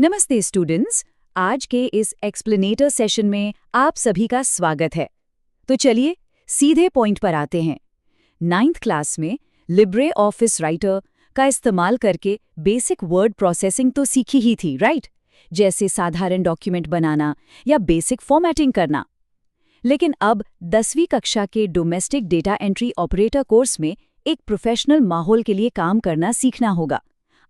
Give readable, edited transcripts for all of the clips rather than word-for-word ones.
नमस्ते स्टूडेंट्स। आज के इस एक्सप्लेनेटर सेशन में आप सभी का स्वागत है। तो चलिए सीधे पॉइंट पर आते हैं। 9th क्लास में लिब्रे ऑफिस राइटर का इस्तेमाल करके बेसिक वर्ड प्रोसेसिंग तो सीखी ही थी, राइट? जैसे साधारण डॉक्यूमेंट बनाना या बेसिक फॉर्मेटिंग करना। लेकिन अब 10वीं कक्षा के domestic data entry operator course में एक प्रोफेशनल माहौल के लिए काम करना सीखना होगा।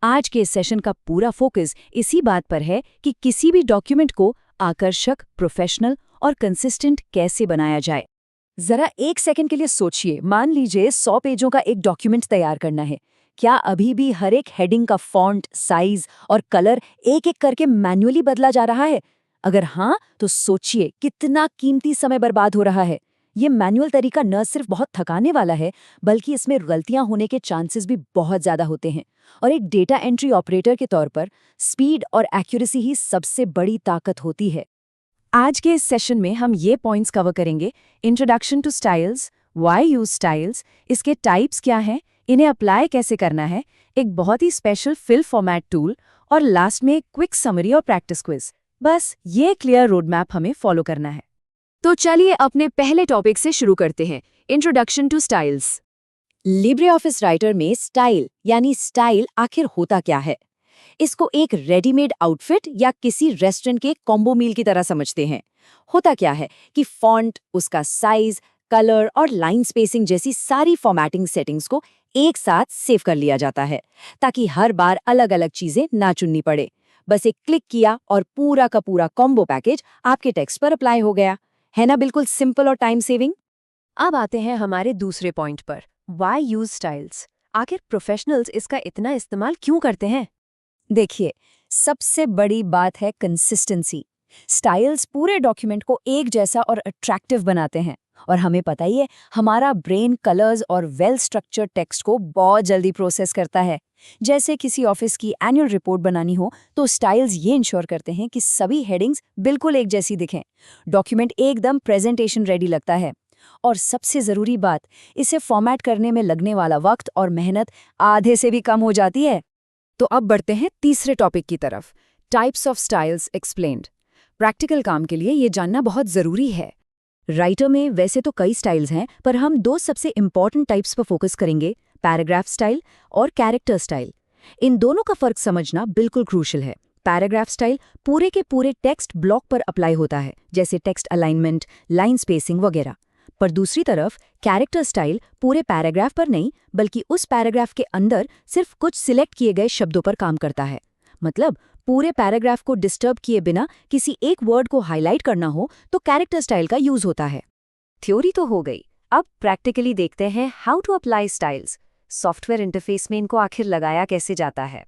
आज के इस सेशन का पूरा फोकस इसी बात पर है कि किसी भी डॉक्यूमेंट को आकर्षक, प्रोफेशनल और कंसिस्टेंट कैसे बनाया जाए। जरा एक सेकंड के लिए सोचिए, मान लीजिए 100 पेजों का एक डॉक्यूमेंट तैयार करना है। क्या अभी भी हर एक हेडिंग का फॉन्ट, साइज और कलर एक-एक करके मैन्युअली बदला जा रहा है? अगर हाँ, तो सोचिए कितना कीमती समय बर्बाद हो रहा है। ये मैनुअल तरीका न सिर्फ बहुत थकाने वाला है, बल्कि इसमें गलतियां होने के चांसेस भी बहुत ज्यादा होते हैं। और एक डेटा एंट्री ऑपरेटर के तौर पर स्पीड और एक्यूरेसी ही सबसे बड़ी ताकत होती है। आज के इस सेशन में हम ये पॉइंट्स कवर करेंगे: introduction to styles, why use styles, इसके टाइप्स क्या हैं, इन्हें अप्लाई कैसे करना है, एक बहुत ही स्पेशल फिल फॉर्मेट टूल, और लास्ट में एक क्विक समरी और प्रैक्टिस क्विज। बस ये क्लियर रोड मैप हमें फॉलो करना है। तो चलिए अपने पहले टॉपिक से शुरू करते हैं, introduction to styles. LibreOffice Writer में स्टाइल यानी स्टाइल आखिर होता क्या है? इसको एक रेडीमेड आउटफिट या किसी रेस्टोरेंट के कॉम्बो मील की तरह समझते हैं। होता क्या है कि फॉन्ट, उसका साइज, कलर और लाइन स्पेसिंग जैसी सारी फॉर्मेटिंग सेटिंग्स को एक साथ सेव कर लिया जाता है, ताकि हर बार अलग अलग चीजें ना चुननी पड़े। बस एक क्लिक किया और पूरा का पूरा कॉम्बो पैकेज आपके टेक्स्ट पर अप्लाई हो गया। है ना बिल्कुल सिंपल और टाइम सेविंग? अब आते हैं हमारे दूसरे पॉइंट पर, व्हाई यूज स्टाइल्स। आखिर प्रोफेशनल्स इसका इतना इस्तेमाल क्यों करते हैं? देखिए, सबसे बड़ी बात है कंसिस्टेंसी। स्टाइल्स पूरे डॉक्यूमेंट को एक जैसा और अट्रैक्टिव बनाते हैं, और हमें पता ही है हमारा ब्रेन कलर्स और वेल स्ट्रक्चर्ड टेक्स्ट को बहुत जल्दी प्रोसेस करता है। जैसे किसी ऑफिस की एनुअल रिपोर्ट बनानी हो तो स्टाइल्स ये इंश्योर करते हैं कि सभी हेडिंग्स बिल्कुल एक जैसी दिखें, डॉक्यूमेंट एकदम प्रेजेंटेशन रेडी लगता है। और सबसे ज़रूरी बात, इसे फॉर्मेट करने में लगने वाला वक्त और मेहनत आधे से भी कम हो जाती है। तो अब बढ़ते हैं तीसरे टॉपिक की तरफ, types of styles explained. Practical काम के लिए ये जानना बहुत ज़रूरी है। राइटर में वैसे तो कई स्टाइल्स हैं, पर हम दो सबसे इम्पॉर्टेंट टाइप्स पर फोकस करेंगे, पैराग्राफ स्टाइल और कैरेक्टर स्टाइल। इन दोनों का फर्क समझना बिल्कुल क्रूशियल है। पैराग्राफ स्टाइल पूरे के पूरे टेक्स्ट ब्लॉक पर अप्लाई होता है, जैसे टेक्स्ट अलाइनमेंट, लाइन स्पेसिंग वगैरह। पर दूसरी तरफ कैरेक्टर स्टाइल पूरे पैराग्राफ पर नहीं, बल्कि उस पैराग्राफ के अंदर सिर्फ कुछ सिलेक्ट किए गए शब्दों पर काम करता है। मतलब पूरे पैराग्राफ को डिस्टर्ब किए बिना किसी एक वर्ड को हाईलाइट करना हो तो कैरेक्टर स्टाइल का यूज होता है। थ्योरी तो हो गई, अब प्रैक्टिकली देखते हैं how to apply styles. Software interface में इनको आखिर लगाया कैसे जाता है।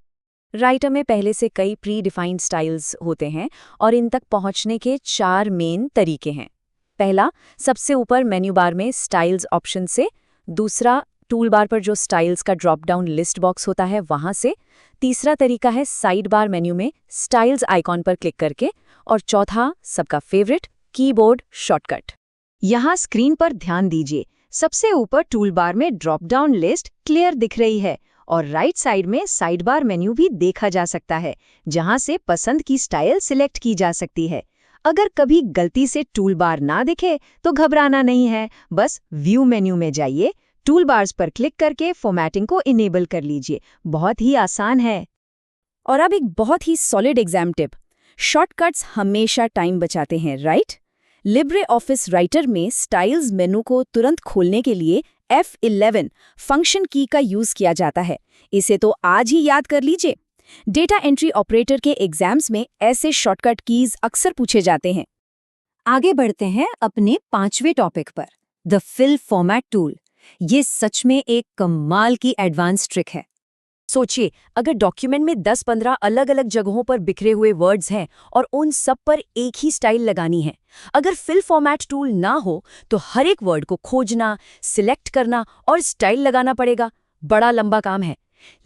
राइटर में पहले से कई प्री डिफाइंड स्टाइल्स होते हैं, और इन तक पहुंचने के 4 मेन तरीके हैं। पहला, सबसे ऊपर मेन्यू बार में स्टाइल्स ऑप्शन से। दूसरा, टूल बार पर जो स्टाइल्स का ड्रॉप डाउन लिस्ट बॉक्स होता है वहां से। तीसरा तरीका है साइड बार मेन्यू में स्टाइल्स आइकॉन पर क्लिक करके। और चौथा, सबका फेवरेट, कीबोर्ड शॉर्टकट। यहाँ स्क्रीन पर ध्यान दीजिए, सबसे ऊपर टूल बार में ड्रॉप डाउन लिस्ट क्लियर दिख रही है, और राइट साइड में साइड बार मेन्यू भी देखा जा सकता है, जहां से पसंद की स्टाइल सिलेक्ट की जा सकती है। अगर कभी गलती से टूल बार ना दिखे तो घबराना नहीं है, बस व्यू मेन्यू में जाइए, टूल बार्स पर क्लिक करके फॉर्मेटिंग को इनेबल कर लीजिए। बहुत ही आसान है। और अब एक बहुत ही सॉलिड एग्जाम टिप, शॉर्टकट्स हमेशा टाइम बचाते हैं, राइट? लिब्रे ऑफिस राइटर में स्टाइल्स मेनू को तुरंत खोलने के लिए F11 फंक्शन की का यूज किया जाता है। इसे तो आज ही याद कर लीजिए। डेटा एंट्री ऑपरेटर के एग्जाम्स में ऐसे शॉर्टकट कीज अक्सर पूछे जाते हैं। आगे बढ़ते हैं अपने 5वें टॉपिक पर, द फिल फॉर्मेट टूल। ये सच में एक कमाल की एडवांस ट्रिक है। सोचिए, अगर डॉक्यूमेंट में 10-15 अलग अलग जगहों पर बिखरे हुए वर्ड्स हैं और उन सब पर एक ही स्टाइल लगानी है। अगर फिल फॉर्मेट टूल ना हो तो हर एक वर्ड को खोजना, सिलेक्ट करना और स्टाइल लगाना पड़ेगा। बड़ा लंबा काम है।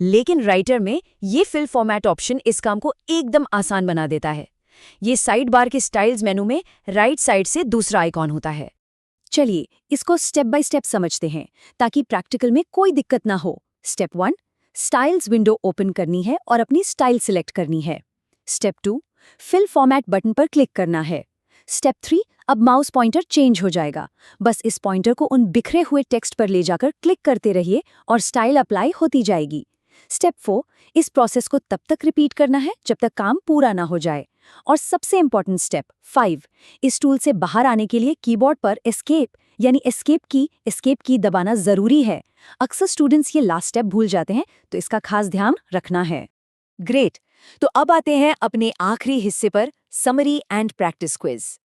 लेकिन राइटर में ये फिल फॉर्मेट ऑप्शन इस काम को एकदम आसान बना देता है। ये साइड बार के स्टाइल्स मेनू में राइट साइड से दूसरा आइकॉन होता है। चलिए इसको स्टेप बाय स्टेप समझते हैं, ताकि प्रैक्टिकल में कोई दिक्कत ना हो। स्टेप 1, स्टाइल्स विंडो ओपन करनी है और अपनी स्टाइल सिलेक्ट करनी है। स्टेप 2, फिल फॉर्मेट बटन पर क्लिक करना है। स्टेप 3, अब माउस पॉइंटर चेंज हो जाएगा। बस इस पॉइंटर को उन बिखरे हुए टेक्स्ट पर ले जाकर क्लिक करते रहिए और स्टाइल अप्लाई होती जाएगी। स्टेप 4, इस प्रोसेस को तब तक रिपीट करना है जब तक काम पूरा ना हो जाए। और सबसे इंपॉर्टेंट स्टेप 5, इस टूल से बाहर आने के लिए कीबोर्ड पर एस्केप की दबाना जरूरी है। अक्सर स्टूडेंट्स ये लास्ट स्टेप भूल जाते हैं, तो इसका खास ध्यान रखना है। ग्रेट, तो अब आते हैं अपने आखिरी हिस्से पर, समरी एंड प्रैक्टिस क्विज।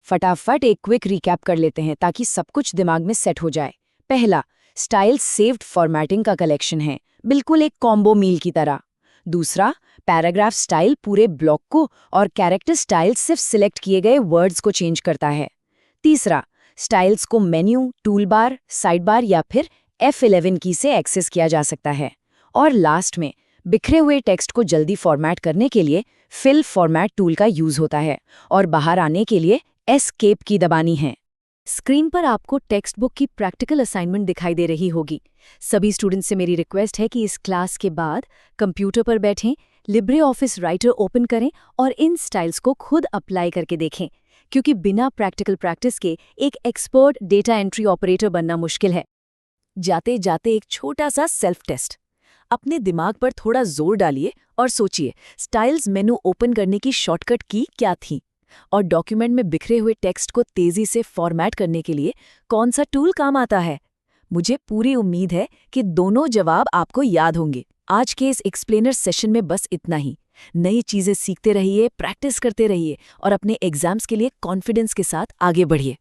फटाफट एक क्विक रिकैप कर लेते हैं ताकि सब कुछ दिमाग में सेट हो जाए। पहला, स्टाइल सेव्ड फॉर्मेटिंग का कलेक्शन है, बिल्कुल एक कॉम्बो मील की तरह। दूसरा, पैराग्राफ स्टाइल पूरे ब्लॉक को और कैरेक्टर स्टाइल सिर्फ सिलेक्ट किए गए वर्ड्स को चेंज करता है। तीसरा, स्टाइल्स को मेन्यू, टूलबार, साइडबार या फिर F11 की से एक्सेस किया जा सकता है। और लास्ट में, बिखरे हुए टेक्स्ट को जल्दी फॉर्मेट करने के लिए फिल फॉर्मेट टूल का यूज होता है और बाहर आने के लिए एस्केप की दबानी है। स्क्रीन पर आपको टेक्स्ट बुक की प्रैक्टिकल असाइनमेंट दिखाई दे रही होगी। सभी स्टूडेंट्स से मेरी रिक्वेस्ट है कि इस क्लास के बाद कंप्यूटर पर बैठें, लिब्रे ऑफिस राइटर ओपन करें और इन स्टाइल्स को खुद अप्लाई करके देखें, क्योंकि बिना प्रैक्टिकल प्रैक्टिस के एक एक्सपर्ट डेटा एंट्री ऑपरेटर बनना मुश्किल है। जाते जाते एक छोटा सा सेल्फ टेस्ट। अपने दिमाग पर थोड़ा जोर डालिए और सोचिए, स्टाइल्स मेनू ओपन करने की शॉर्टकट की क्या थी, और डॉक्यूमेंट में बिखरे हुए टेक्स्ट को तेजी से फॉर्मेट करने के लिए कौन सा टूल काम आता है। मुझे पूरी उम्मीद है कि दोनों जवाब आपको याद होंगे। आज के इस एक्सप्लेनर सेशन में बस इतना ही। नई चीजें सीखते रहिए, प्रैक्टिस करते रहिए और अपने एग्जाम्स के लिए कॉन्फिडेंस के साथ आगे बढ़िए।